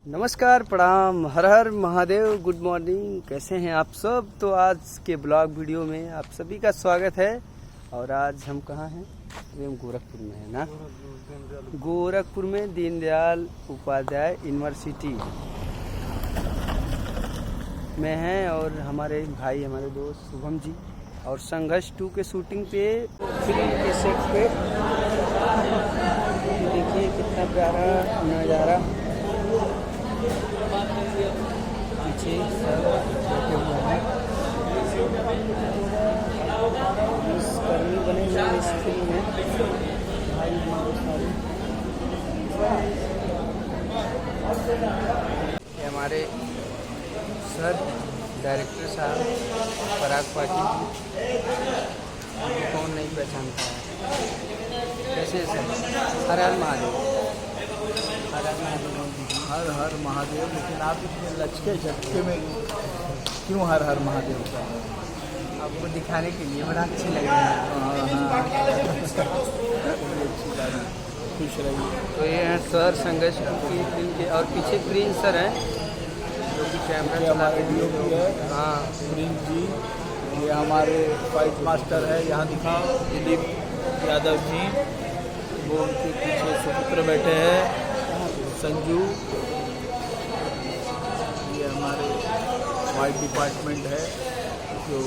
नमस्कार, प्रणाम, हर हर Mahadev, good morning. कैसे हैं आप सब? तो आज के ब्लॉग वीडियो में आप सभी का स्वागत है। और आज हम कहाँ हैं? अभी हम गोरखपुर में हैं ना। गोरखपुर में दीनदयाल उपाध्याय यूनिवर्सिटी में हैं और हमारे भाई, हमारे दोस्त शुभम जी और संघर्ष 2 के शूटिंग पे फिल्म के सेट पे देखिए कितना प्यारा नज़ारा। पीछे सर बैठे हुए हैं, पुलिस कर्मी बने हुए हैं इस फिल्म में। भाई ये हमारे सर डायरेक्टर साहब पराग पाटिल, कौन नहीं पहचानता है। कैसे सर? हर हर महादेव, हर हर महादेव, हर हर महादेव। लेकिन आप इतने लचके झटके में क्यों हर हर महादेव का? आपको दिखाने के लिए बड़ा अच्छे लग रहे हैं। अच्छी बात है, खुश रहिए। तो ये हैं सर संघर्ष की फिल्म के, और पीछे प्रिंस सर हैं जो कि कैमरा ये हमारे DOP है, हाँ प्रिंस जी। ये हमारे फाइट मास्टर है, यहाँ दिखाओ, दिलीप यादव जी। वो उनके पीछे सुपुत्र बैठे हैं, संजू। ये हमारे फाइट डिपार्टमेंट है जो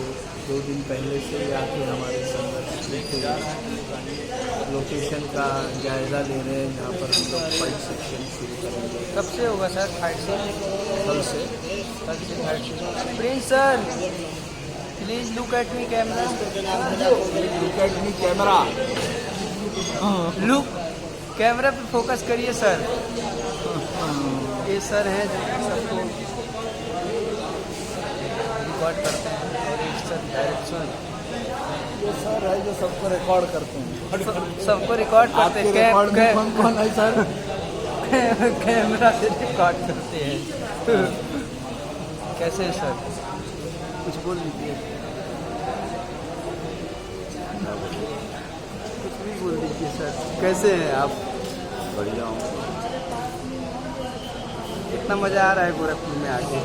2 दिन पहले से आके हमारे संघर्ष के लोकेशन का जायज़ा ले रहे हैं, जहाँ पर हम लोग फाइट सेक्शन शुरू करेंगे। कब से होगा सर फाइट सीन? कल से fight scene. Prince sir please look at me camera, look at me camera, look camera पे फोकस करिए सर। ये सर हैं जो सबको रिकॉर्ड करते हैं और एक सर डायरेक्शन, ये सर है जो सबको रिकॉर्ड करते हैं। सबको रिकॉर्ड करते आपके हैं। रिकॉर्ड में कौन कौन है सर? कैमरा से रिकॉर्ड करते हैं। कैसे है सर? कुछ बोल लीजिए, कुछ भी बोल दीजिए सर। कैसे हैं आप? बढ़िया हूँ। कितना मज़ा आ रहा है गोरखपुर में आके?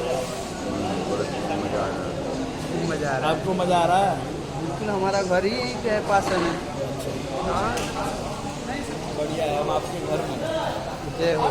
मज़ा आ रहा है। खूब मज़ा आ रहा है। आपको मज़ा आ रहा है? बिल्कुल, हमारा घर ही के पास है। हाँ, बढ़िया है, हम आपके घर में। जय हो।